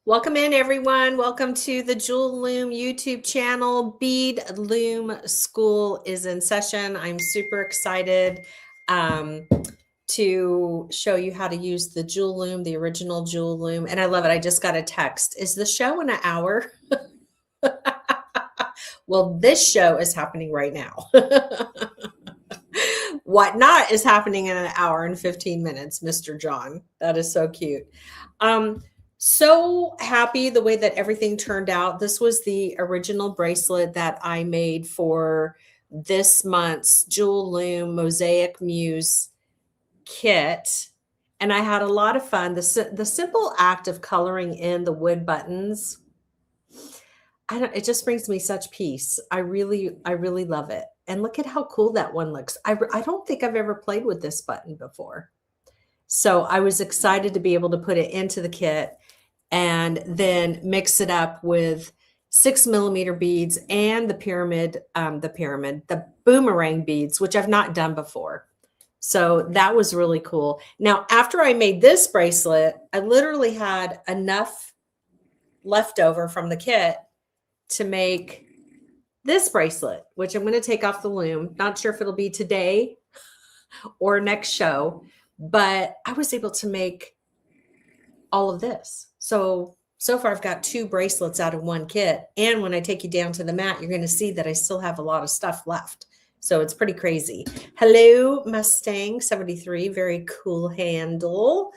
Welcome in, everyone. Welcome to the Jewel Loom YouTube channel. Bead Loom School is in session. I'm super excited to show you how to use the Jewel Loom, the original Jewel Loom. And I love it. I just got a text. Is the show in an hour? Well, this show is happening right now. What not is happening in an hour and 15 minutes, Mr. John. That is so cute. So happy the way that everything turned out. This was the original bracelet that I made for this month's Jewel Loom Mosaic Muse kit. And I had a lot of fun. The simple act of coloring in the wood buttons, it just brings me such peace. I really love it. And look at how cool that one looks. I don't think I've ever played with this button before. So I was excited to be able to put it into the kit and then mix it up with 6mm beads and the boomerang beads, which I've not done before. So that was really cool. Now, after I made this bracelet, I literally had enough left over from the kit to make this bracelet, which I'm going to take off the loom. Not sure if it'll be today or next show, but I was able to make all of this. So far I've got 2 bracelets out of one kit. And when I take you down to the mat, you're going to see that I still have a lot of stuff left. So it's pretty crazy. Hello, Mustang 73. Very cool handle.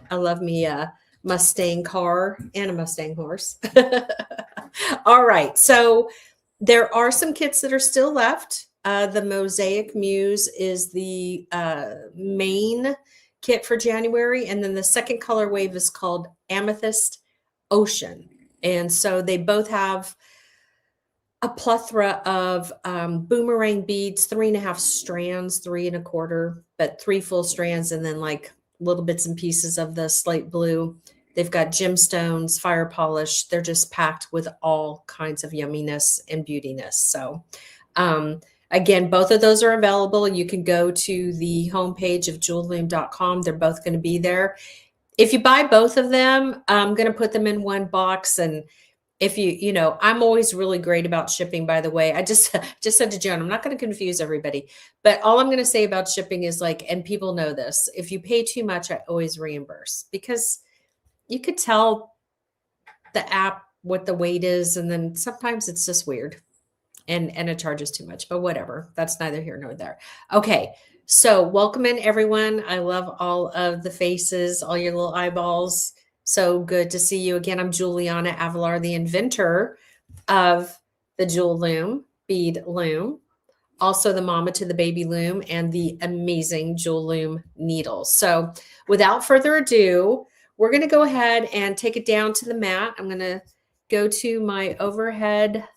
I love me a Mustang car and a Mustang horse. All right. So there are some kits that are still left. The Mosaic Muse is the main kit for January. And then the second color wave is called Amethyst Ocean. And so they both have a plethora of boomerang beads, 3.5 strands, 3 1/4, but 3 full strands, and then like little bits and pieces of the slate blue. They've got gemstones, fire polish. They're just packed with all kinds of yumminess and beautiness. So again, both of those are available. You can go to the homepage of jewelloom.com. They're both going to be there. If you buy both of them, I'm going to put them in one box. And if I'm always really great about shipping, by the way. I just said to Joan, I'm not going to confuse everybody. But all I'm going to say about shipping is and people know this, if you pay too much, I always reimburse, because you could tell the app what the weight is. And then sometimes it's just weird. And it charges too much, but whatever. That's neither here nor there. Okay, so welcome in, everyone. I love all of the faces, all your little eyeballs. So good to see you again. I'm Juliana Avalar, the inventor of the Jewel Loom, Bead Loom, also the mama to the baby loom, and the amazing Jewel Loom needles. So without further ado, we're going to go ahead and take it down to the mat. I'm going to go to my overhead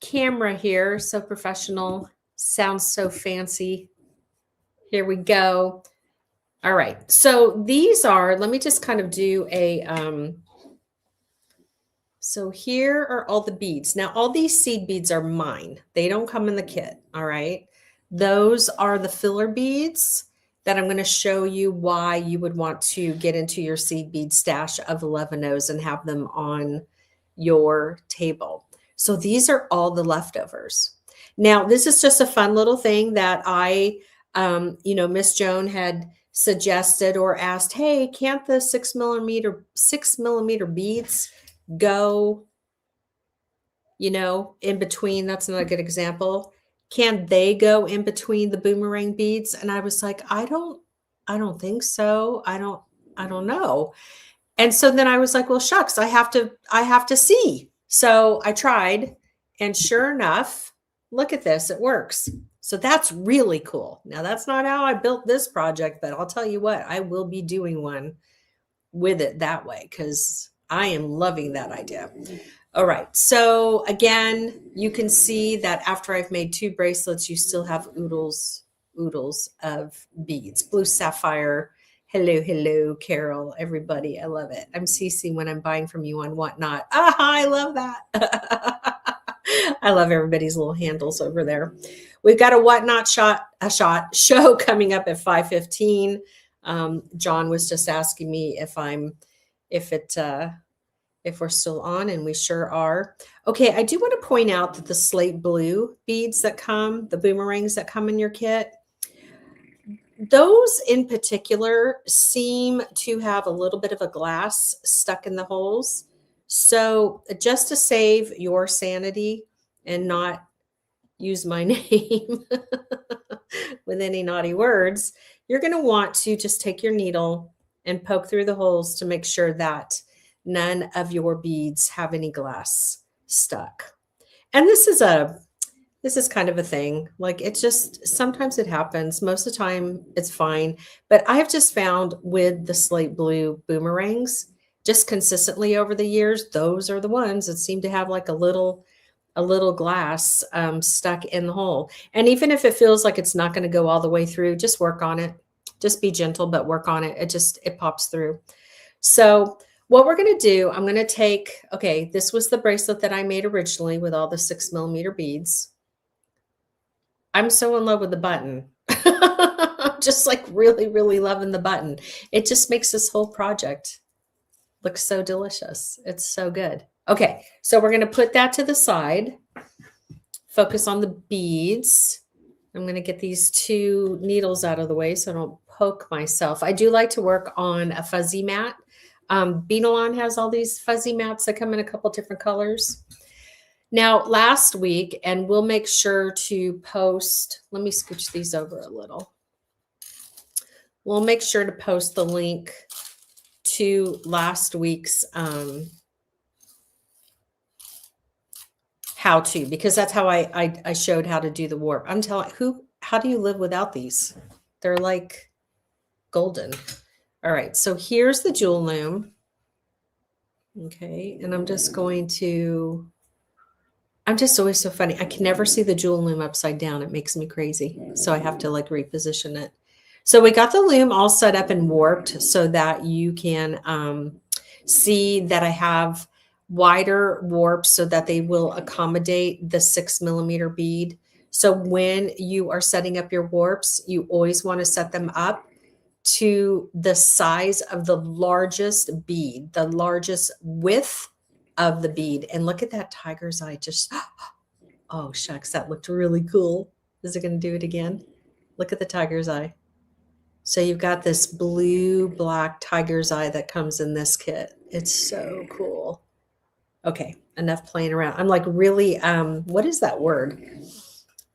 camera here. So professional, sounds so fancy. Here we go. All right. So these are, let me just kind of do a, so here are all the beads. Now, all these seed beads are mine. They don't come in the kit. All right. Those are the filler beads that I'm going to show you why you would want to get into your seed bead stash of 11Os and have them on your table. So these are all the leftovers. Now, this is just a fun little thing that I, Miss Joan had suggested or asked, hey, can't the 6mm beads go, in between? That's not a good example. Can they go in between the boomerang beads? And I was like, I don't think so. I don't know. And so then I was like, well, shucks, I have to see. So I tried, and sure enough, look at this, it works. So that's really cool. Now, that's not how I built this project, but I'll tell you what, I will be doing one with it that way because I am loving that idea. All right. So again, you can see that after I've made 2 bracelets, you still have oodles of beads. Blue sapphire. Hello, Carol, everybody. I love it. I'm Cece when I'm buying from you on Whatnot. I love that. I love everybody's little handles over there. We've got a Whatnot show coming up at 5:15. John was just asking me if if we're still on, and we sure are. Okay, I do want to point out that the slate blue beads that come, the boomerangs that come in your kit, those in particular seem to have a little bit of a glass stuck in the holes. So just to save your sanity and not use my name with any naughty words, you're going to want to just take your needle and poke through the holes to make sure that none of your beads have any glass stuck. And this is kind of a thing. Like, it's just, sometimes it happens. Most of the time it's fine. But I've just found with the slate blue boomerangs, just consistently over the years, those are the ones that seem to have like a little glass stuck in the hole. And even if it feels like it's not going to go all the way through, just work on it. Just be gentle, but work on it. It pops through. So what we're going to do, I'm going to take, okay, this was the bracelet that I made originally with all the 6mm beads. I'm so in love with the button. I'm just like really, really loving the button. It just makes this whole project look so delicious. It's so good. Okay, so we're going to put that to the side. Focus on the beads. I'm going to get these 2 needles out of the way so I don't poke myself. I do like to work on a fuzzy mat. Beadalon has all these fuzzy mats that come in a couple different colors. Now, last week, and we'll make sure to post, let me scooch these over a little. We'll make sure to post the link to last week's how to, because that's how I showed how to do the warp. I'm telling how do you live without these? They're like golden. All right, so here's the Jewel Loom. Okay, and I'm just always so funny. I can never see the Jewel Loom upside down. It makes me crazy. So I have to like reposition it. So we got the loom all set up and warped so that you can see that I have wider warps so that they will accommodate the 6mm bead. So when you are setting up your warps, you always want to set them up to the size of the largest bead, the largest width of the bead. And look at that tiger's eye. Just, oh shucks, that looked really cool. Is it going to do it again? Look at the tiger's eye. So you've got this blue black tiger's eye that comes in this kit. It's so cool. Okay, enough playing around. I'm like really, what is that word?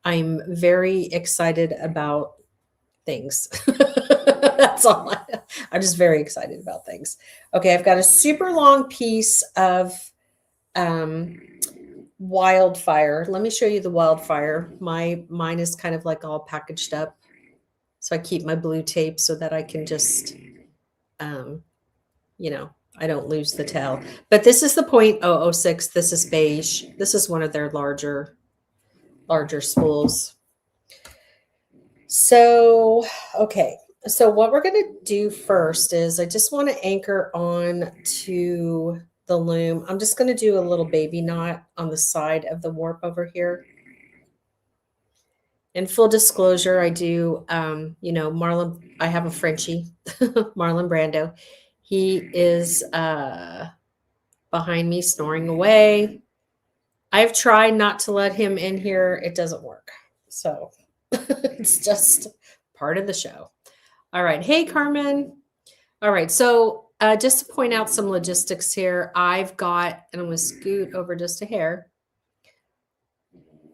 I'm very excited about things. That's all. I'm just very excited about things. Okay, I've got a super long piece of wildfire. Let me show you the wildfire. Mine is kind of like all packaged up. So I keep my blue tape so that I can just, you know, I don't lose the tail. But this is the .006. This is beige. This is one of their larger spools. So, okay. So what we're going to do first is I just want to anchor on to the loom. I'm just going to do a little baby knot on the side of the warp over here. In full disclosure, I do, you know, Marlon, I have a Frenchie, Marlon Brando. He is behind me snoring away. I've tried not to let him in here. It doesn't work. So it's just part of the show. All right. Hey, Carmen. All right. So just to point out some logistics here, I've got, and I'm going to scoot over just a hair.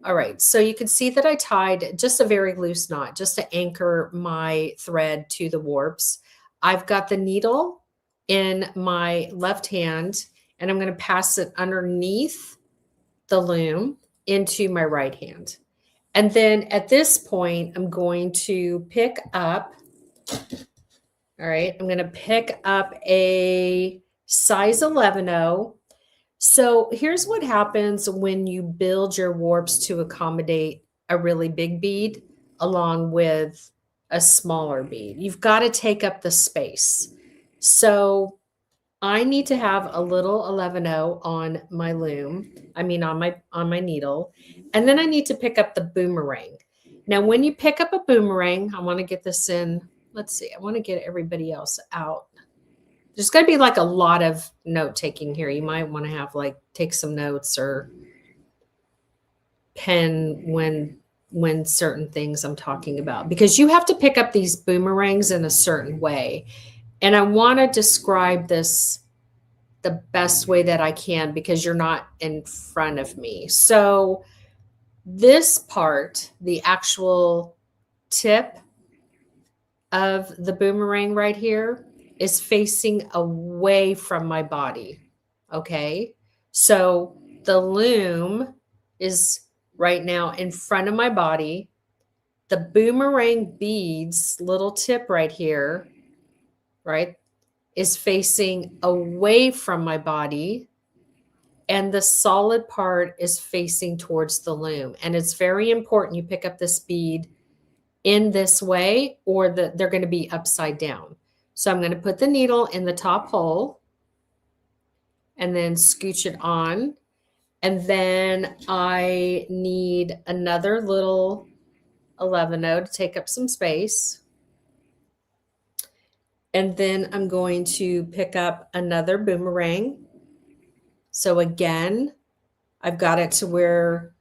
All right, so you can see that I tied just a very loose knot just to anchor my thread to the warps. I've got the needle in my left hand, and I'm going to pass it underneath the loom into my right hand. And then at this point, I'm going to pick up, all right, I'm going to pick up a size 11/0. So here's what happens when you build your warps to accommodate a really big bead along with a smaller bead. You've got to take up the space. So I need to have a little 11/0 on my loom, I mean on my needle, and then I need to pick up the boomerang. Now when you pick up a boomerang, I want to get this in, let's see, I want to get everybody else out. There's going to be like a lot of note taking here. You might want to have like take some notes or pen when certain things I'm talking about, because you have to pick up these boomerangs in a certain way. And I want to describe this the best way that I can because you're not in front of me. So this part, the actual tip of the boomerang right here, is facing away from my body. Okay. So the loom is right now in front of my body. The boomerang beads, little tip right here, right, is facing away from my body. And the solid part is facing towards the loom. And it's very important you pick up this bead in this way, or they're going to be upside down. So I'm going to put the needle in the top hole and then scooch it on. And then I need another little 11-0 to take up some space. And then I'm going to pick up another boomerang. So again, I've got it to where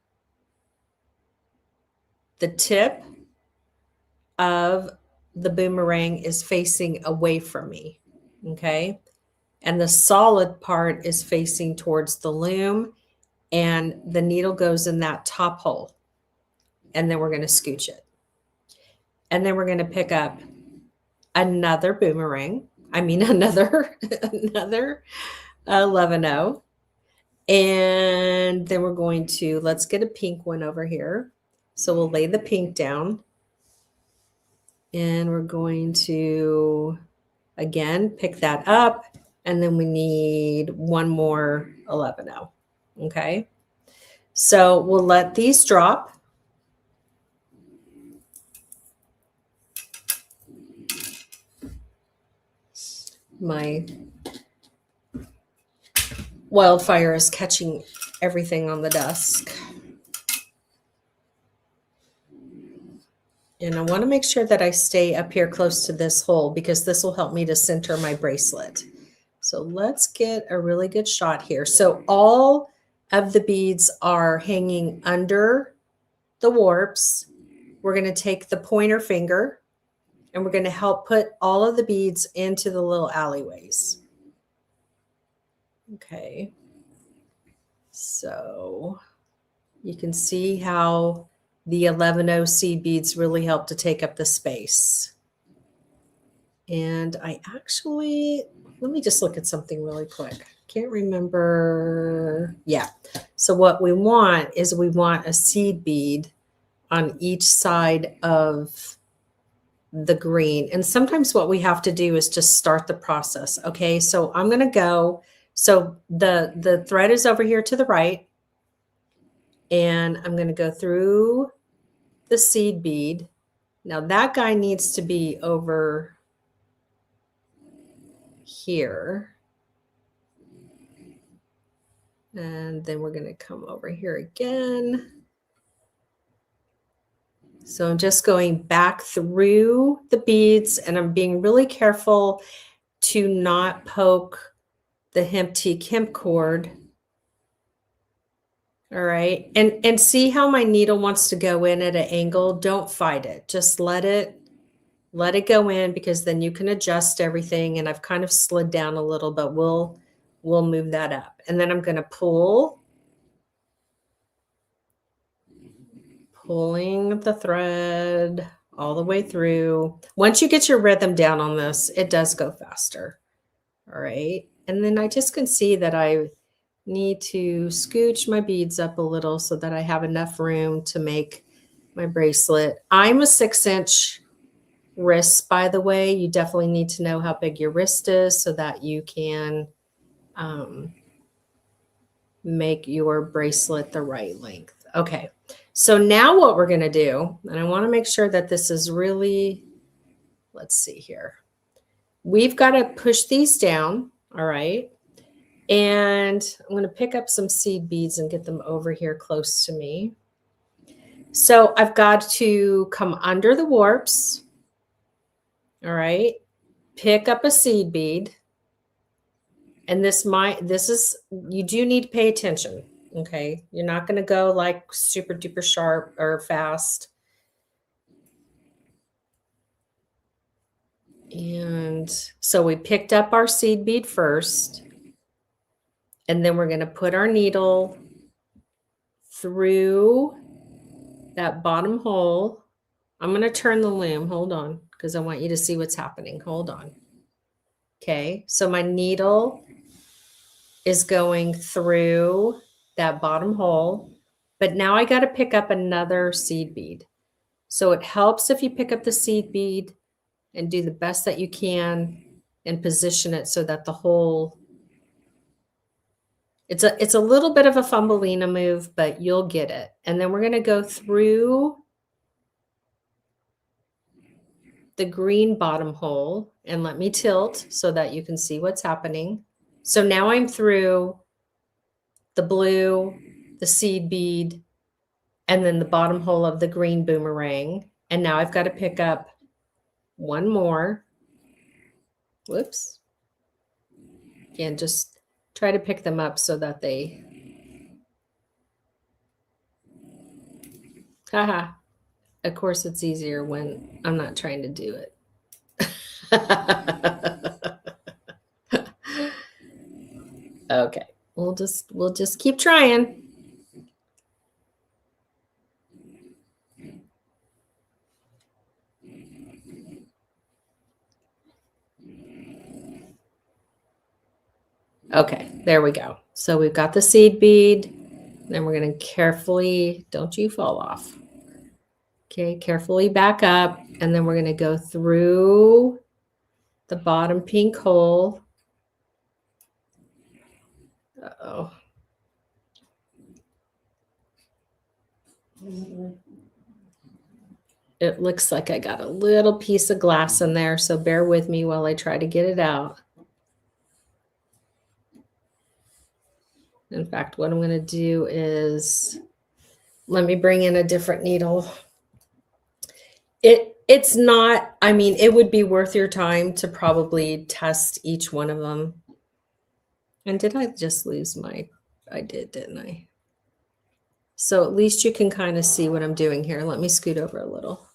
the tip of the boomerang is facing away from me, okay? And the solid part is facing towards the loom, and the needle goes in that top hole. And then we're going to scooch it. And then we're going to pick up another boomerang. I mean, another 11-0. And then we're going to, let's get a pink one over here. So we'll lay the pink down. And we're going to, again, pick that up. And then we need one more 11-0. Okay. So we'll let these drop. My wildfire is catching everything on the desk. And I want to make sure that I stay up here close to this hole because this will help me to center my bracelet. So let's get a really good shot here. So all of the beads are hanging under the warps. We're going to take the pointer finger and we're going to help put all of the beads into the little alleyways. Okay. So you can see how the 11-0 seed beads really help to take up the space. And I actually, let me just look at something really quick. Can't remember. Yeah. So what we want is we want a seed bead on each side of the green. And sometimes what we have to do is just start the process. Okay. So I'm going to go. So the thread is over here to the right. And I'm going to go through the seed bead. Now that guy needs to be over here. And then we're going to come over here again. So I'm just going back through the beads and I'm being really careful to not poke the hemp cord. All right. And see how my needle wants to go in at an angle. Don't fight it. Just let it go in, because then you can adjust everything. And I've kind of slid down a little, but we'll move that up. And then I'm going to pulling the thread all the way through. Once you get your rhythm down on this, it does go faster. All right. And then I just can see that I need to scooch my beads up a little so that I have enough room to make my bracelet. I'm a 6-inch wrist, by the way. You definitely need to know how big your wrist is so that you can make your bracelet the right length. Okay. So now what we're going to do, and I want to make sure that this is really, let's see here. We've got to push these down. All right. And I'm going to pick up some seed beads and get them over here close to me. So I've got to come under the warps. All right. Pick up a seed bead. And you do need to pay attention. Okay. You're not going to go like super duper sharp or fast. And so we picked up our seed bead first, and then we're going to put our needle through that bottom hole. I'm going to turn the loom. Hold on, because I want you to see what's happening. Hold on. Okay. So my needle is going through that bottom hole, but now I got to pick up another seed bead. So it helps if you pick up the seed bead and do the best that you can and position it so that the hole, it's a little bit of a fumbleina move, but you'll get it. And then we're going to go through the green bottom hole, and let me tilt so that you can see what's happening. So now I'm through the blue, the seed bead, and then the bottom hole of the green boomerang. And now I've got to pick up one more. Whoops. Again, just try to pick them up so that they, haha. Of course, it's easier when I'm not trying to do it. Okay, we'll just keep trying. Okay, there we go. So we've got the seed bead. Then we're going to carefully, don't you fall off. Okay, carefully back up. And then we're going to go through the bottom pink hole. Uh-oh. It looks like I got a little piece of glass in there, so bear with me while I try to get it out. In fact, what I'm going to do is let me bring in a different needle. It's not, I mean, it would be worth your time to probably test each one of them. And did I just lose I did, didn't I? So at least you can kind of see what I'm doing here. Let me scoot over a little.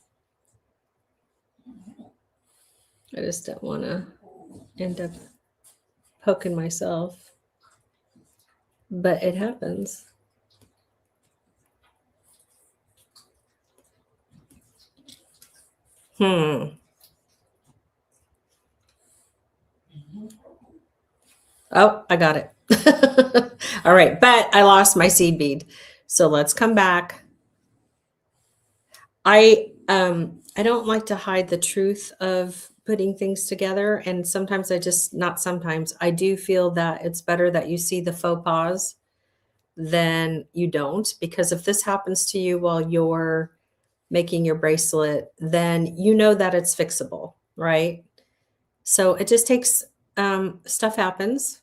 I just don't want to end up poking myself, but it happens. Oh, I got it. All right, but I lost my seed bead. So let's come back. I don't like to hide the truth of putting things together. And sometimes I do feel that it's better that you see the faux pas than you don't. Because if this happens to you while you're making your bracelet, then you know that it's fixable, right? So it just takes, stuff happens.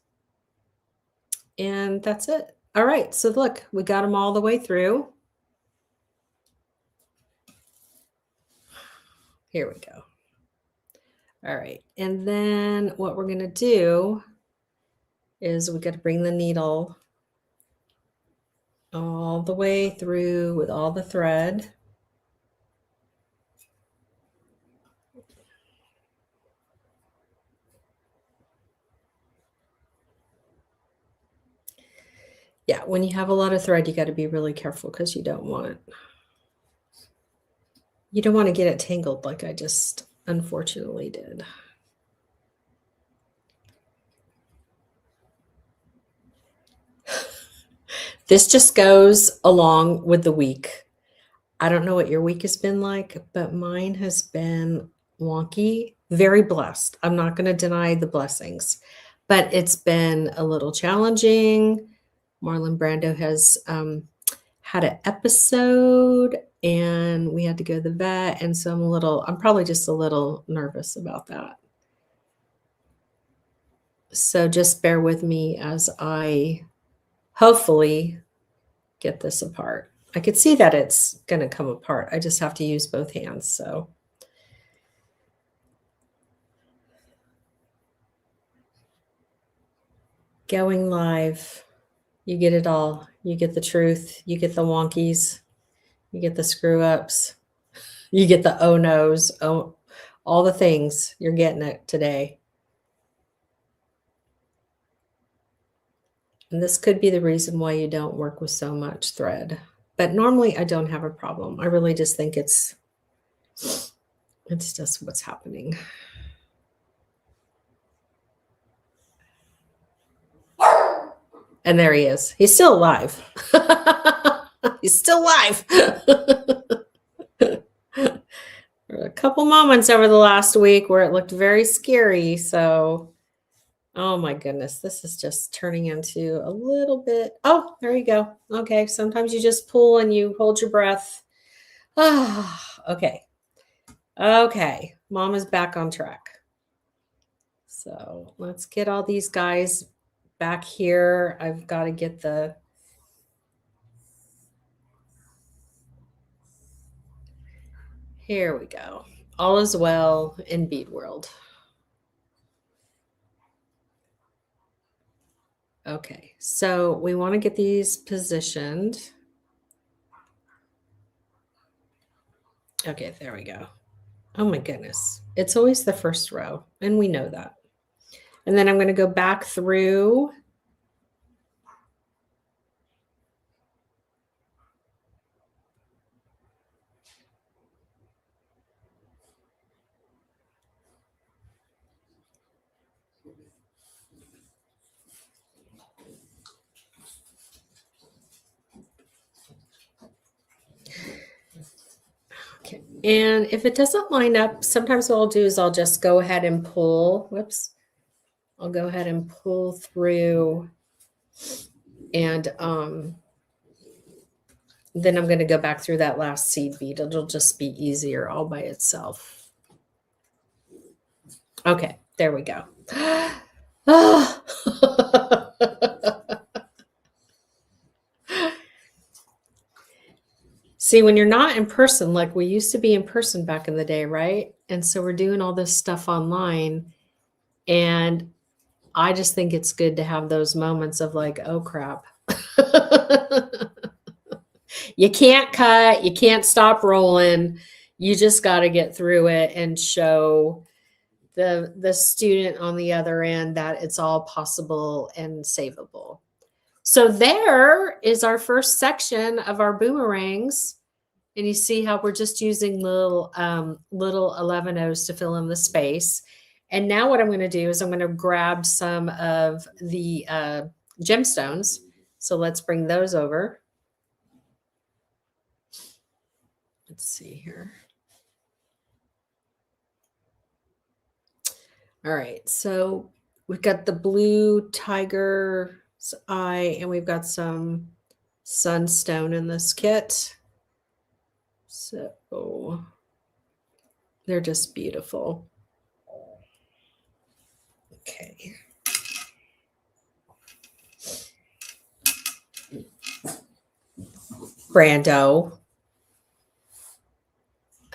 And that's it. All right, so look, we got them all the way through. Here we go. All right, and then what we're gonna do is we got to bring the needle all the way through with all the thread. Yeah, when you have a lot of thread, you got to be really careful because you don't want to get it tangled like I just unfortunately did. This just goes along with the week. I don't know what your week has been like, but mine has been wonky, very blessed. I'm not going to deny the blessings, but it's been a little challenging. Marlon Brando has had an episode and we had to go to the vet. And so I'm probably just a little nervous about that. So just bear with me as I hopefully get this apart. I could see that it's going to come apart. I just have to use both hands. So Going live. You get it all. You get the truth. You get the wonkies. You get the screw ups. You get the oh no's. Oh, all the things. You're getting it today. And this could be the reason why you don't work with so much thread. But normally I don't have a problem. I really just think it's just what's happening. And there he is. He's still alive. He's still alive. There were a couple moments over the last week where it looked very scary. So, oh my goodness, this is just turning into a little bit. Oh, there you go. Okay. Sometimes you just pull and you hold your breath. Ah, okay. Okay. Mom is back on track. So let's get all these guys back here. I've got to get the here we go. All is well in bead world. Okay, so we want to get these positioned. Okay, there we go. Oh my goodness. It's always the first row, and we know that. And then I'm going to go back through. Okay, and if it doesn't line up, sometimes what I'll do is I'll just go ahead and pull. Whoops. I'll go ahead and pull through, and then I'm going to go back through that last seed bead. It'll just be easier all by itself. Okay, there we go. See, when you're not in person, like we used to be in person back in the day, right? And so we're doing all this stuff online. And I just think it's good to have those moments of like, oh crap. You can't cut, you can't stop rolling. You just got to get through it and show the student on the other end that it's all possible and savable. So there is our first section of our boomerangs. And you see how we're just using little 11-O's to fill in the space. And now what I'm going to do is I'm going to grab some of the gemstones. So let's bring those over. Let's see here. All right, so we've got the blue tiger's eye, and we've got some sunstone in this kit. So they're just beautiful. Okay. Brando.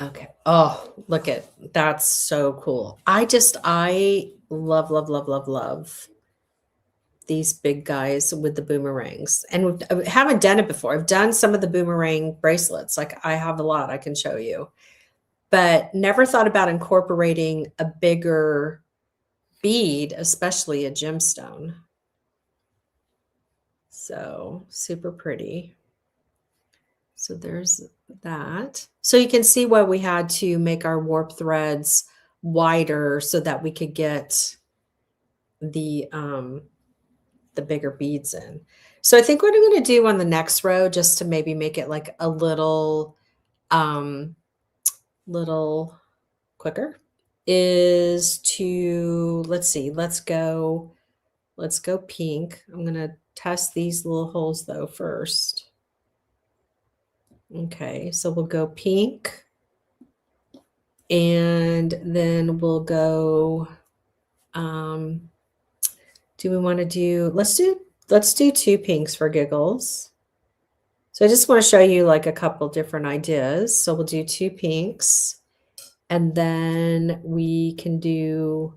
Okay. Oh, look at that's so cool. I love these big guys with the boomerangs. And I haven't done it before. I've done some of the boomerang bracelets. Like I have a lot I can show you. But never thought about incorporating a bigger bead, especially a gemstone. So super pretty. So there's that. So you can see why we had to make our warp threads wider so that we could get the bigger beads in. So I think what I'm going to do on the next row, just to maybe make it like a little quicker, is to, let's see, let's go pink. I'm going to test these little holes though first. Okay, so we'll go pink, and then we'll go, do we want to do, let's do 2 pinks for giggles. So I just want to show you like a couple different ideas. So we'll do 2 pinks, and then we can do,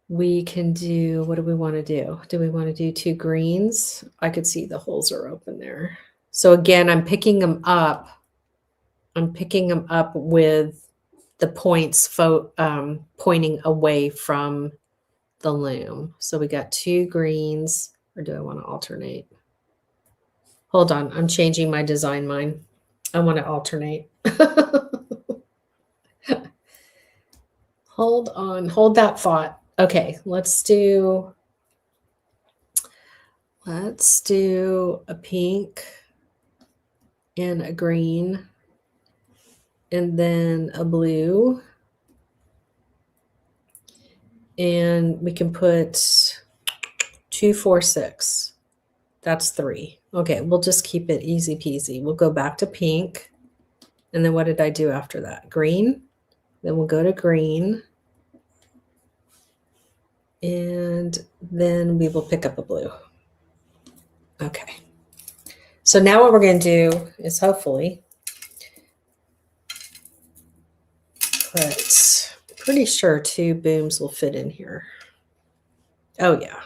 We can do, what do we want to do? Do we want to do 2 greens? I could see the holes are open there. So again, I'm picking them up. I'm picking them up with the points pointing away from the loom. So we got 2 greens, or do I want to alternate? Hold on, I'm changing my design mind. I want to alternate. Hold on, hold that thought. Okay, let's do a pink and a green and then a blue. And we can put 2, 4, 6. That's 3. Okay, we'll just keep it easy peasy. We'll go back to pink. And then what did I do after that? Green. Then we'll go to green. And then we will pick up a blue. Okay. So now what we're going to do is hopefully put, pretty sure 2 booms will fit in here. Oh yeah.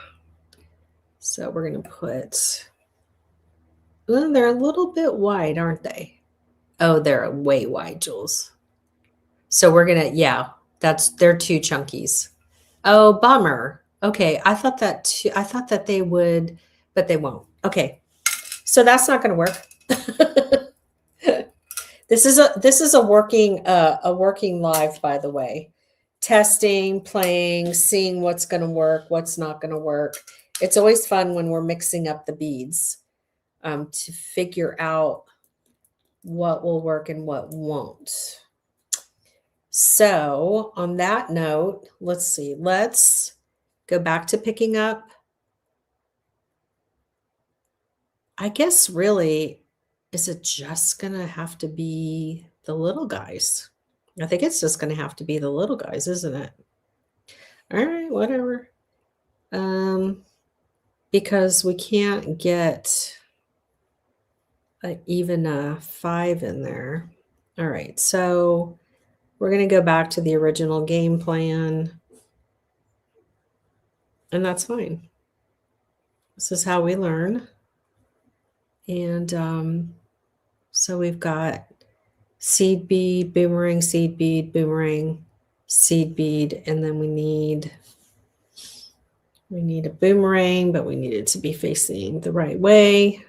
So we're going to put, well, they're a little bit wide, aren't they? Oh, they're way wide, Jules. So we're going to, yeah, they're 2 chunkies. Oh, bummer. Okay. I thought that they would, but they won't. Okay. So that's not going to work. This is a working live, by the way. Testing, playing, seeing what's going to work, what's not going to work. It's always fun when we're mixing up the beads to figure out what will work and what won't. So on that note, let's see. Let's go back to picking up. I guess really, is it just going to have to be the little guys? I think it's just going to have to be the little guys, isn't it? All right, whatever. Because we can't get even a 5 in there. All right, so we're going to go back to the original game plan. And that's fine. This is how we learn. And so we've got seed bead, boomerang, seed bead, boomerang, seed bead, and then we need a boomerang, but we need it to be facing the right way.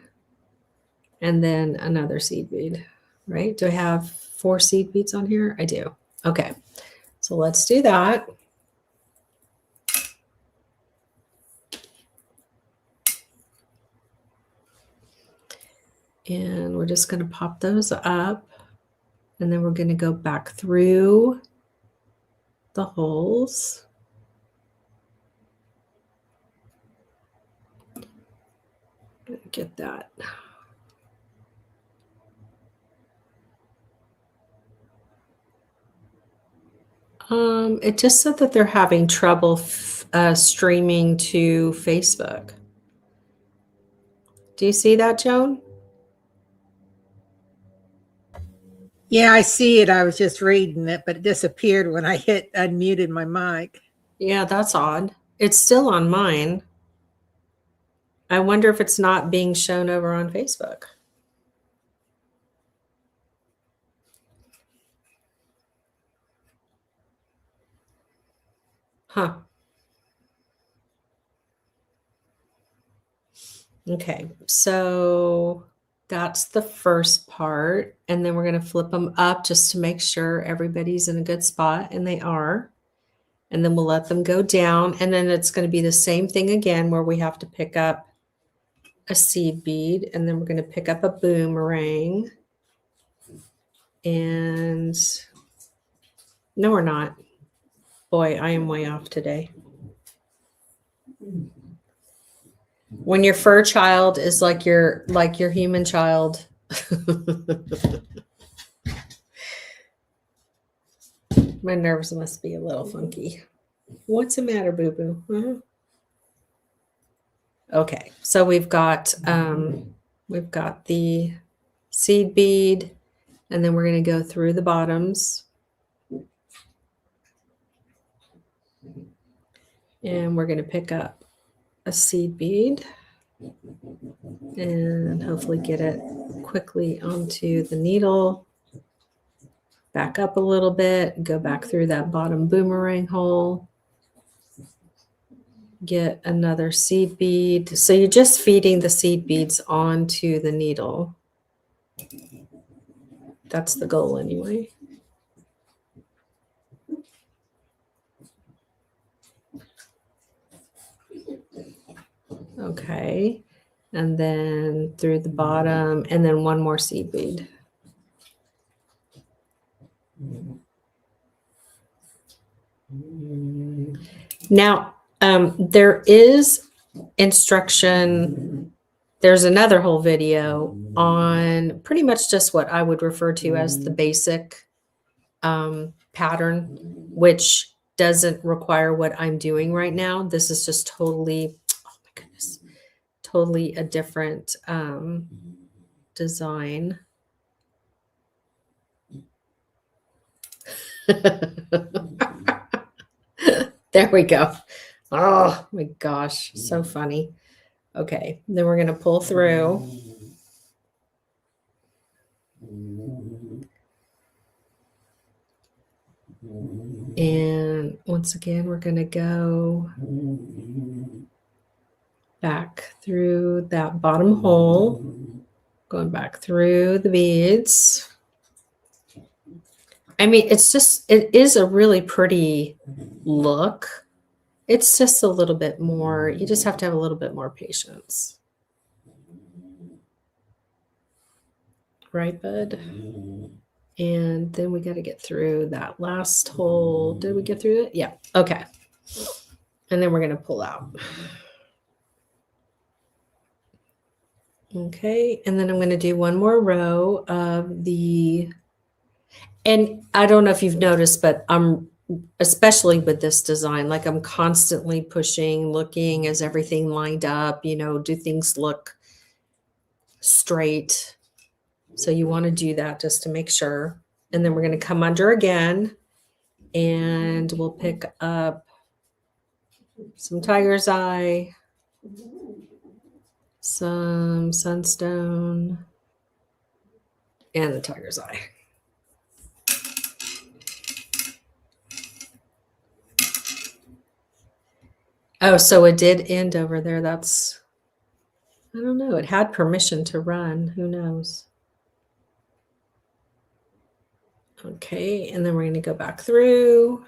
And then another seed bead, right? Do I have 4 seed beads on here? I do. Okay, so let's do that. And we're just going to pop those up. And then we're going to go back through the holes. Get that. It just said that they're having trouble streaming to Facebook. Do you see that, Joan? Yeah, I see it. I was just reading it, but it disappeared when I unmuted my mic. Yeah, that's odd. It's still on mine. I wonder if it's not being shown over on Facebook. Huh. Okay, so that's the first part. And then we're going to flip them up just to make sure everybody's in a good spot, and they are. And then we'll let them go down. And then it's going to be the same thing again where we have to pick up a seed bead, and then we're going to pick up a boomerang. And no, we're not. Boy, I am way off today. When your fur child is like your human child. My nerves must be a little funky. What's the matter, boo-boo? Huh? Okay, so we've got the seed bead, and then we're going to go through the bottoms. And we're going to pick up a seed bead and hopefully get it quickly onto the needle. Back up a little bit, go back through that bottom boomerang hole. Get another seed bead. So you're just feeding the seed beads onto the needle. That's the goal anyway. Okay. And then through the bottom, and then one more seed bead. Now, there is instruction. There's another whole video on pretty much just what I would refer to as the basic pattern, which doesn't require what I'm doing right now. This is just totally, oh my goodness, totally a different design. There we go. Oh my gosh, so funny. Okay, then we're going to pull through. And once again, we're going to go back through that bottom hole, going back through the beads. I mean, it is a really pretty look. It's just a little bit more, you just have to have a little bit more patience. Right, bud? And then we got to get through that last hole. Did we get through it? Yeah. Okay. And then we're going to pull out. Okay. And then I'm going to do one more row of the, and I don't know if you've noticed, but I'm, especially with this design, like I'm constantly pushing, looking, is everything lined up? You know, do things look straight? So you want to do that just to make sure. And then we're going to come under again and we'll pick up some tiger's eye, some sunstone, and the tiger's eye. Oh, so it did end over there. That's, I don't know. It had permission to run. Who knows? Okay, and then we're going to go back through.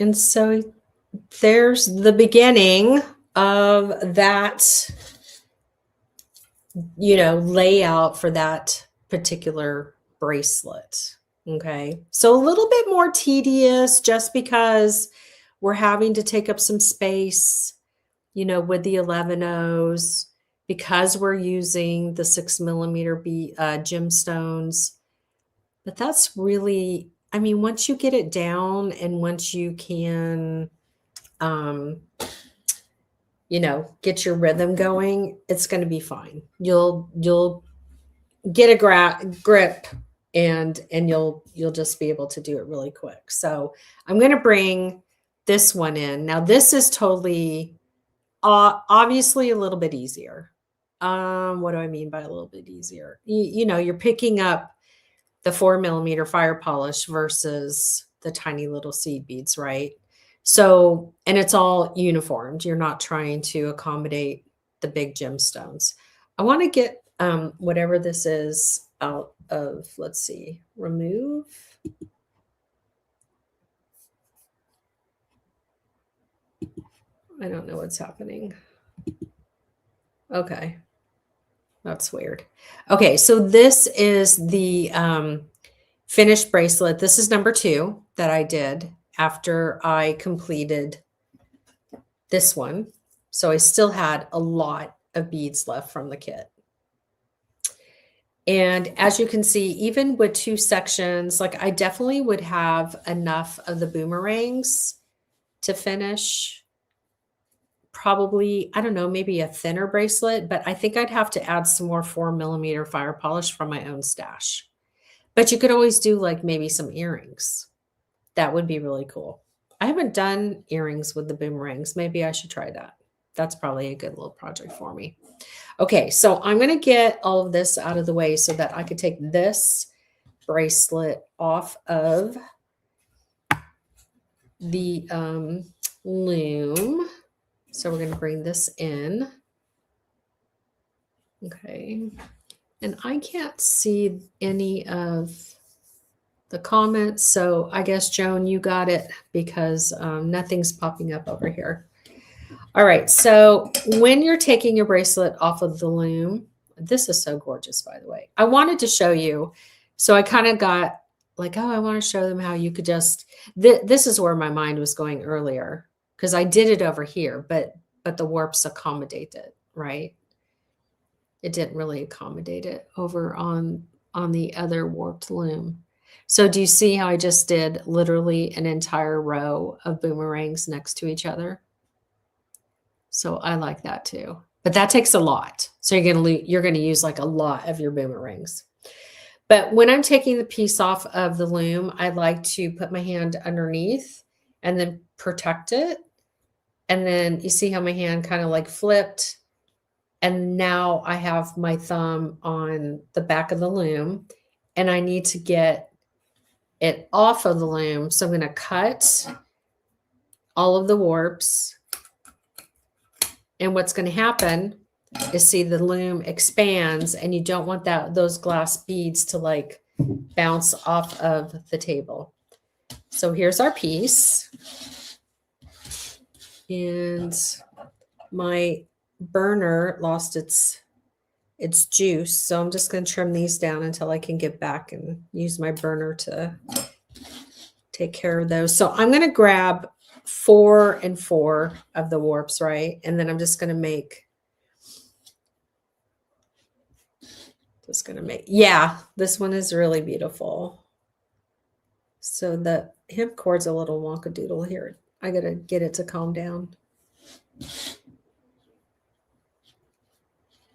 And so there's the beginning of that, you know, layout for that particular bracelet. Okay, so a little bit more tedious just because we're having to take up some space, you know, with the 11-Os, because we're using the 6mm gemstones. But that's really, I mean, once you get it down and once you can, you know, get your rhythm going, it's going to be fine. You'll get a grip and you'll just be able to do it really quick. So I'm going to bring this one in. Now this is totally, obviously a little bit easier. What do I mean by a little bit easier? You know, you're picking up the 4mm fire polish versus the tiny little seed beads, right? So, and it's all uniformed. You're not trying to accommodate the big gemstones. I want to get whatever this is out of, let's see, remove. I don't know what's happening. Okay. That's weird. Okay, so this is the finished bracelet. This is number 2 that I did after I completed this one. So I still had a lot of beads left from the kit. And as you can see, even with 2 sections, like I definitely would have enough of the boomerangs to finish. Probably, I don't know, maybe a thinner bracelet, but I think I'd have to add some more 4mm fire polish from my own stash. But you could always do like maybe some earrings. That would be really cool. I haven't done earrings with the boomerangs. Maybe I should try that. That's probably a good little project for me. Okay, so I'm going to get all of this out of the way so that I could take this bracelet off of the loom. So we're going to bring this in. Okay. And I can't see any of the comments. So I guess, Joan, you got it because nothing's popping up over here. All right. So when you're taking your bracelet off of the loom, this is so gorgeous, by the way. I wanted to show you. So I kind of got like, oh, I want to show them how you could just, this is where my mind was going earlier because I did it over here, but the warps accommodate it, right? It didn't really accommodate it over on the other warped loom. So do you see how I just did literally an entire row of boomerangs next to each other? So I like that too, but that takes a lot. So you're going to use like a lot of your boomerangs. But when I'm taking the piece off of the loom, I like to put my hand underneath and then protect it. And then you see how my hand kind of like flipped. And now I have my thumb on the back of the loom and I need to get it off of the loom. So I'm going to cut all of the warps. And what's going to happen is see the loom expands and you don't want those glass beads to like bounce off of the table. So here's our piece. And my burner lost its juice. So I'm just going to trim these down until I can get back and use my burner to take care of those. So I'm going to grab 4 and 4 of the warps, right? And then I'm just going to make, yeah, this one is really beautiful. So the hemp cord's a little wonkadoodle here. I got to get it to calm down.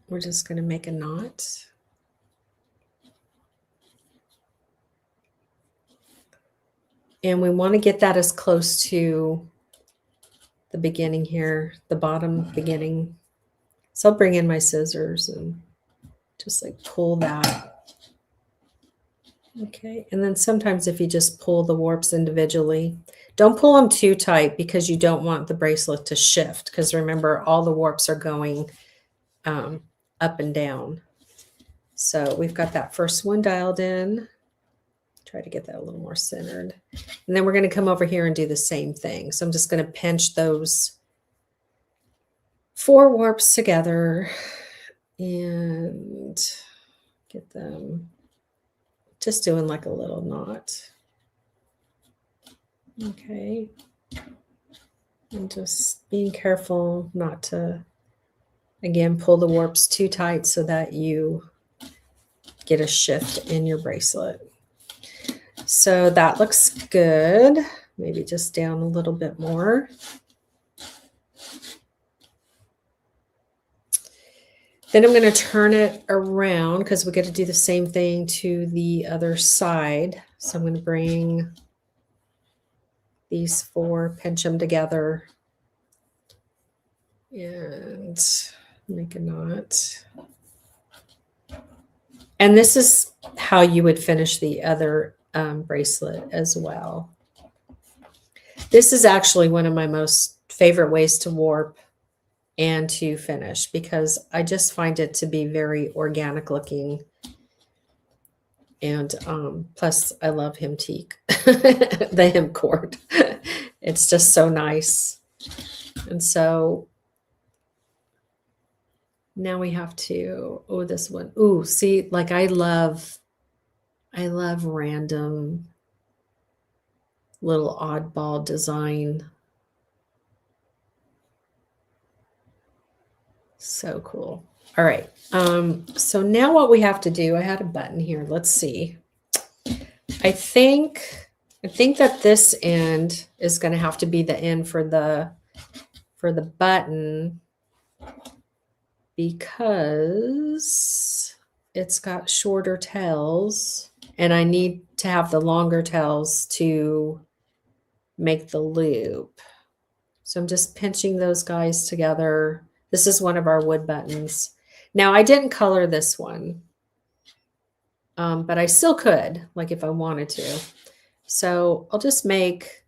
We're just going to make a knot. And we want to get that as close to the beginning here, the bottom beginning. So I'll bring in my scissors and just like pull that. Okay. And then sometimes if you just pull the warps individually, don't pull them too tight because you don't want the bracelet to shift. Because remember, all the warps are going up and down. So we've got that first one dialed in. Try to get that a little more centered. And then we're going to come over here and do the same thing. So I'm just going to pinch those 4 warps together and get them just doing like a little knot. Okay. And just being careful not to, again, pull the warps too tight so that you get a shift in your bracelet. So that looks good. Maybe just down a little bit more. Then I'm going to turn it around because we got to do the same thing to the other side. So I'm going to bring these 4, pinch them together, and make a knot. And this is how you would finish the other bracelet as well. This is actually one of my most favorite ways to warp and to finish because I just find it to be very organic looking. And plus I love hemtique, the hem cord. It's just so nice. And so now we have to, oh, this one. Ooh, see, like I love random little oddball design. So cool. All right. So now what we have to do, I had a button here. Let's see. I think that this end is going to have to be the end for the button because it's got shorter tails And I need to have the longer tails to make the loop. So I'm just pinching those guys together. This is one of our wood buttons. Now I didn't color this one, but I still could, like if I wanted to. So I'll just make,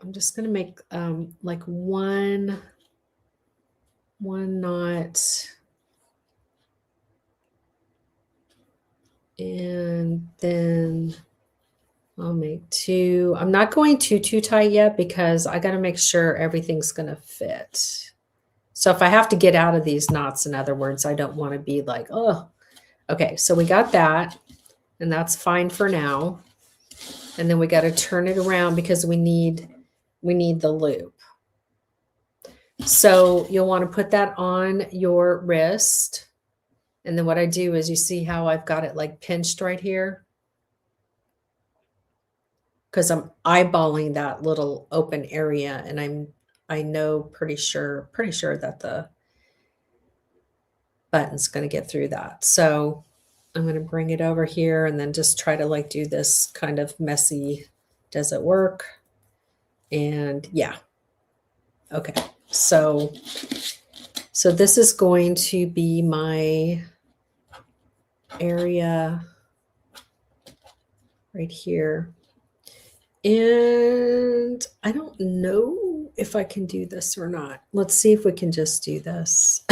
I'm just going to make like one knot. And then I'll make two. I'm not going too tight yet because I got to make sure everything's going to fit. So if I have to get out of these knots, in other words, I don't want to be like, oh, okay. So we got that, and that's fine for now. And then we got to turn it around because we need the loop. So you'll want to put that on your wrist. And then what I do is, you see how I've got it like pinched right here? Because I'm eyeballing that little open area, and I know pretty sure that the button's going to get through that. So I'm going to bring it over here and then just try to like do this kind of messy, does it work? And yeah. Okay. So this is going to be my area right here. And I don't know if I can do this or not. Let's see if we can just do this.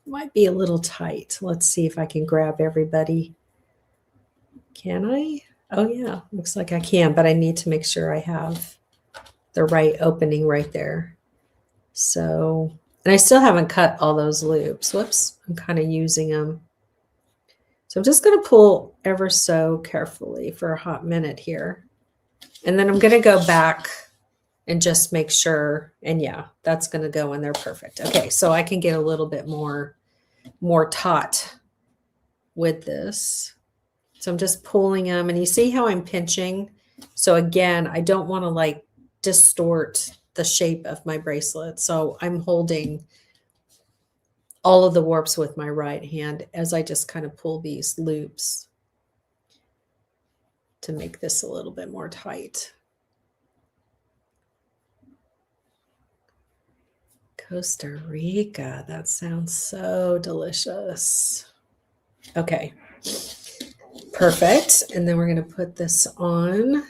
Might be a little tight. Let's see if I can grab everybody. Can I? Oh yeah, looks like I can, but I need to make sure I have the right opening right there. So, and I still haven't cut all those loops. Whoops, I'm kind of using them. So I'm just going to pull ever so carefully for a hot minute here. And then I'm going to go back and just make sure. And yeah, that's going to go in there perfect. Okay, so I can get a little bit more taut with this. So I'm just pulling them, and you see how I'm pinching? So again, I don't want to like distort the shape of my bracelet. So I'm holding all of the warps with my right hand as I just kind of pull these loops to make this a little bit more tight. Costa Rica, that sounds so delicious. Okay, perfect. And then we're going to put this on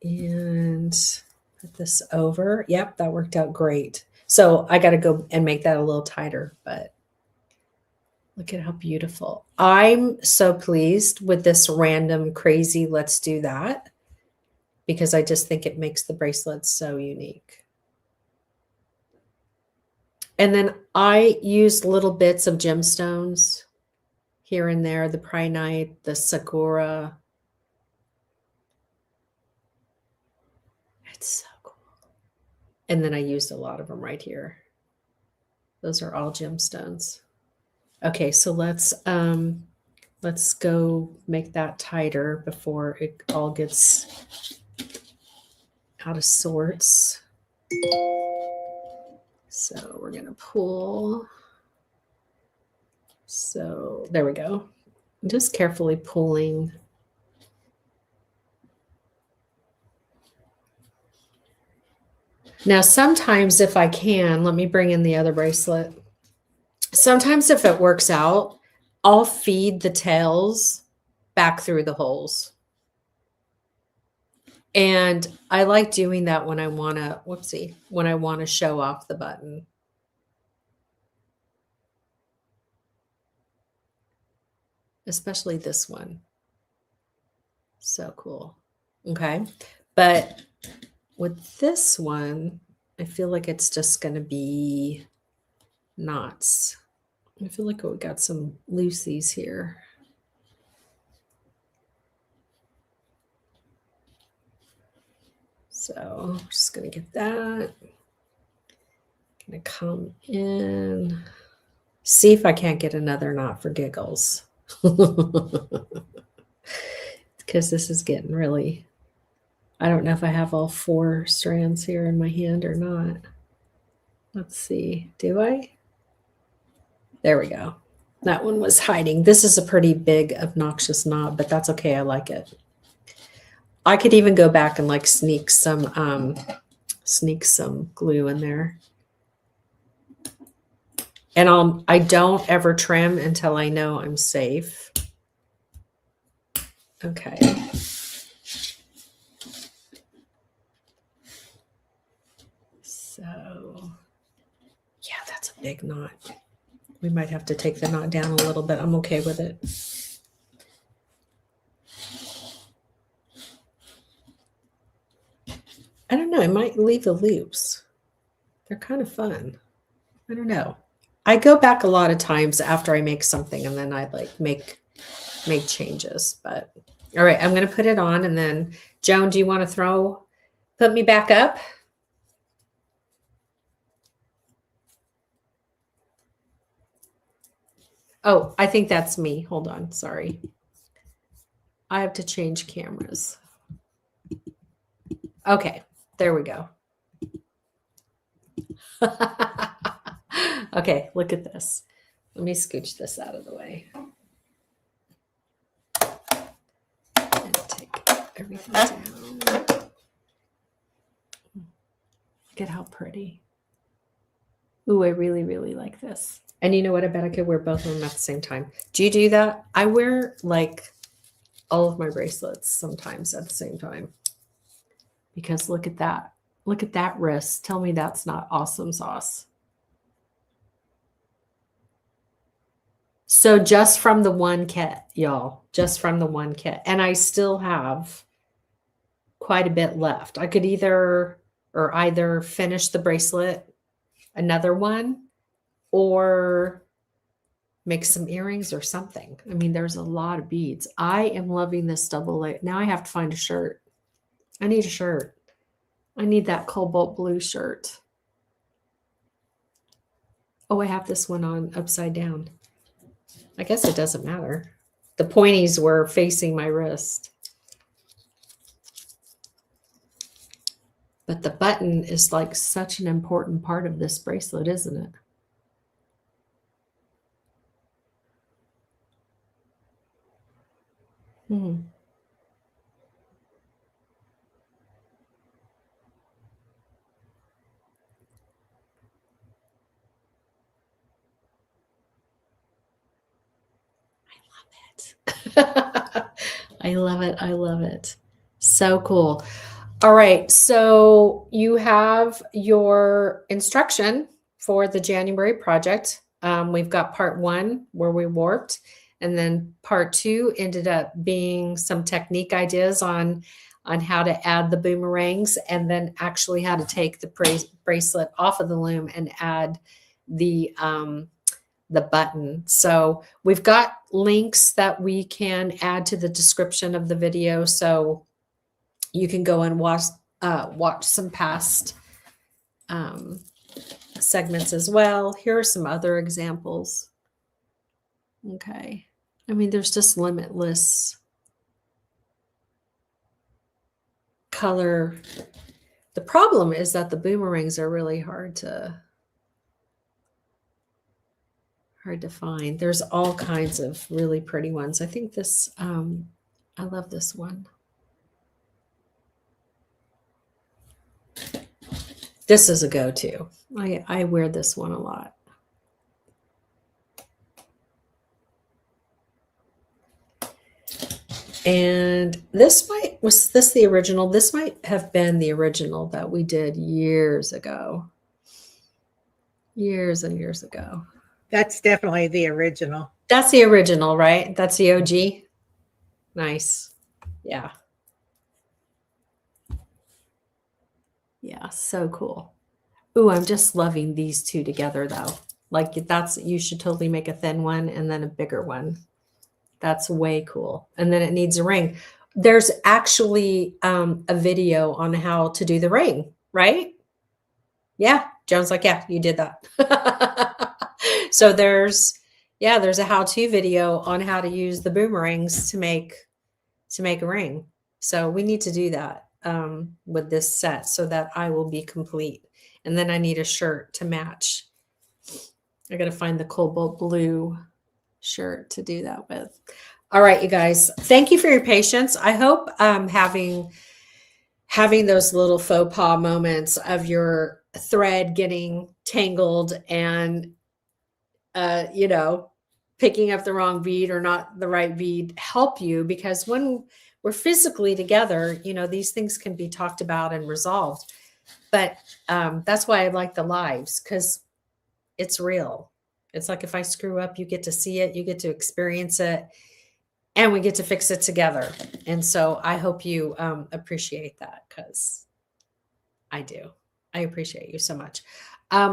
and put this over. Yep, that worked out great. So I got to go and make that a little tighter, but look at how beautiful. I'm so pleased with this random crazy let's do that, because I just think it makes the bracelet so unique. And then I use little bits of gemstones here and there, the Prinite, the Sakura. It's so cool. And then I used a lot of them right here. Those are all gemstones. Okay, so let's go make that tighter before it all gets out of sorts. So we're going to pull. So there we go. I'm just carefully pulling. Now, sometimes if I can, let me bring in the other bracelet. Sometimes if it works out, I'll feed the tails back through the holes. And I like doing that when I want to, when I want to show off the button. Especially this one. So cool. Okay. But with this one, I feel like it's just going to be knots. I feel like we got some loosies here. So I'm just going to get that. Going to come in. See if I can't get another knot for giggles. Because this is getting really, I don't know if I have all 4 strands here in my hand or not. Let's see. Do I? There we go. That one was hiding. This is a pretty big, obnoxious knot, but that's okay. I like it. I could even go back and like sneak some glue in there. And I don't ever trim until I know I'm safe. Okay. So, yeah, that's a big knot. We might have to take the knot down a little bit. I'm okay with it. I don't know. I might leave the loops. They're kind of fun. I don't know. I go back a lot of times after I make something and then I like make changes. But all right, I'm going to put it on. And then Joan, do you want to put me back up? Oh, I think that's me. Hold on. Sorry. I have to change cameras. Okay, there we go. Okay, look at this. Let me scooch this out of the way. And take everything down. Look at how pretty. Ooh, I really, really like this. And you know what? I bet I could wear both of them at the same time. Do you do that? I wear like all of my bracelets sometimes at the same time. Because look at that. Look at that wrist. Tell me that's not awesome sauce. So just from the one kit, y'all. Just from the one kit. And I still have quite a bit left. I could either finish the bracelet, another one, or make some earrings or something. I mean, there's a lot of beads. I am loving this double layer. Now I have to find a shirt. I need a shirt. I need that cobalt blue shirt. Oh, I have this one on upside down. I guess it doesn't matter. The pointies were facing my wrist. But the button is like such an important part of this bracelet, isn't it? I love it. I love it. So cool. All right. So you have your instruction for the January project. We've got part 1 where we warped, and then part 2 ended up being some technique ideas on how to add the boomerangs, and then actually how to take the bracelet off of the loom and add the button. So we've got links that we can add to the description of the video, so you can go and watch some past segments as well. Here are some other examples. Okay. I mean, there's just limitless color. The problem is that the boomerangs are really hard to find. There's all kinds of really pretty ones. I think this, I love this one. This is a go-to. I wear this one a lot. And was this the original? This might have been the original that we did years ago. Years and years ago. That's definitely the original. That's the original, right? That's the OG. Nice. Yeah. Yeah, so cool. Ooh, I'm just loving these two together though. Like you should totally make a thin one and then a bigger one. That's way cool. And then it needs a ring. There's actually a video on how to do the ring, right? Yeah. Joan's like, yeah, you did that. So there's a how-to video on how to use the boomerangs to make a ring. So we need to do that with this set so that I will be complete. And then I need a shirt to match. I got to find the cobalt blue shirt to do that with. All right, you guys, thank you for your patience. I hope having those little faux pas moments of your thread getting tangled and picking up the wrong bead or not the right bead help you, because when we're physically together, these things can be talked about and resolved. But that's why I like the lives, because it's real. It's like if I screw up, you get to see it, you get to experience it, and we get to fix it together. And so I hope you appreciate that, because I do. I appreciate you so much.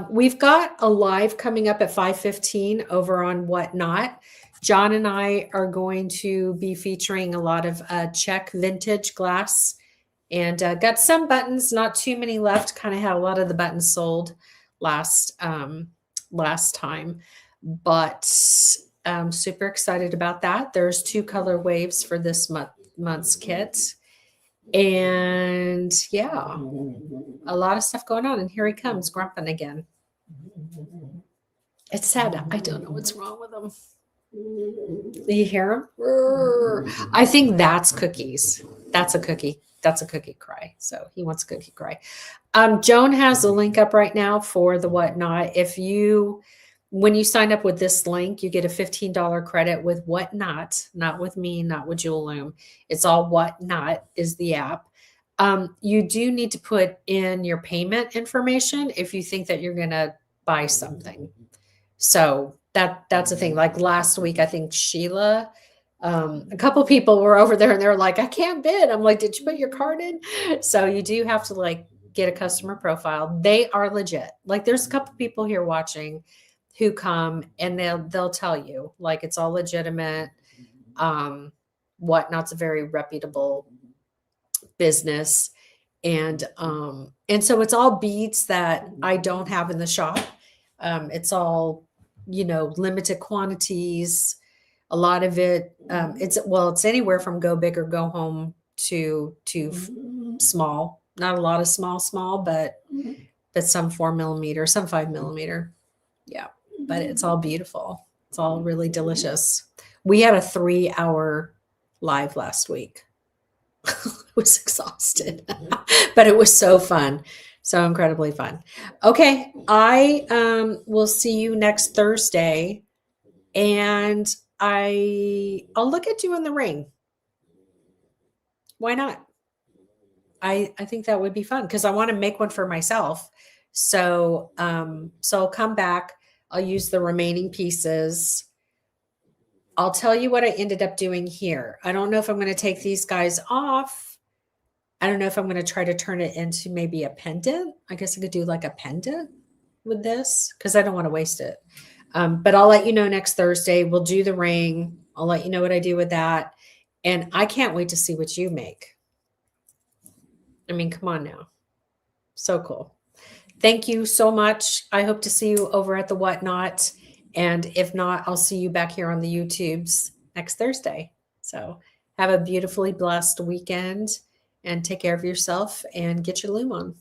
We've got a live coming up at 5:15 over on Whatnot. John and I are going to be featuring a lot of Czech vintage glass, and got some buttons, not too many left. Kind of had a lot of the buttons sold last time, but I'm super excited about that. There's 2 color waves for this month's kit. And yeah, a lot of stuff going on. And here he comes, grumping again. It's sad. I don't know what's wrong with him. Do you hear him? I think that's cookies. That's a cookie. That's a cookie cry. So he wants a cookie cry. Joan has a link up right now for the Whatnot. When you sign up with this link, you get a $15 credit with Whatnot, not with me, not with Jewel Loom. It's all Whatnot is the app. You do need to put in your payment information if you think that you're going to buy something. So that's the thing. Like last week, I think Sheila, a couple of people were over there and they're like, I can't bid. I'm like, did you put your card in? So you do have to get a customer profile. They are legit. Like there's a couple of people here watching who come and they'll tell you it's all legitimate. Whatnot's a very reputable business. And so it's all beads that I don't have in the shop. It's all, limited quantities. A lot of it, it's anywhere from go big or go home to small. Not a lot of small, but some 4 millimeter, some 5 millimeter. Yeah. But it's all beautiful. It's all really delicious. We had a 3-hour live last week. I was exhausted, but it was so fun. So incredibly fun. Okay. I will see you next Thursday, and I'll look at you in the ring. Why not? I think that would be fun because I want to make one for myself. So I'll come back. I'll use the remaining pieces. I'll tell you what I ended up doing here. I don't know if I'm going to take these guys off. I don't know if I'm going to try to turn it into maybe a pendant. I guess I could do like a pendant with this because I don't want to waste it. But I'll let you know next Thursday. We'll do the ring. I'll let you know what I do with that. And I can't wait to see what you make. I mean, come on now. So cool. Thank you so much. I hope to see you over at the Whatnot. And if not, I'll see you back here on the YouTubes next Thursday. So have a beautifully blessed weekend and take care of yourself and get your loom on.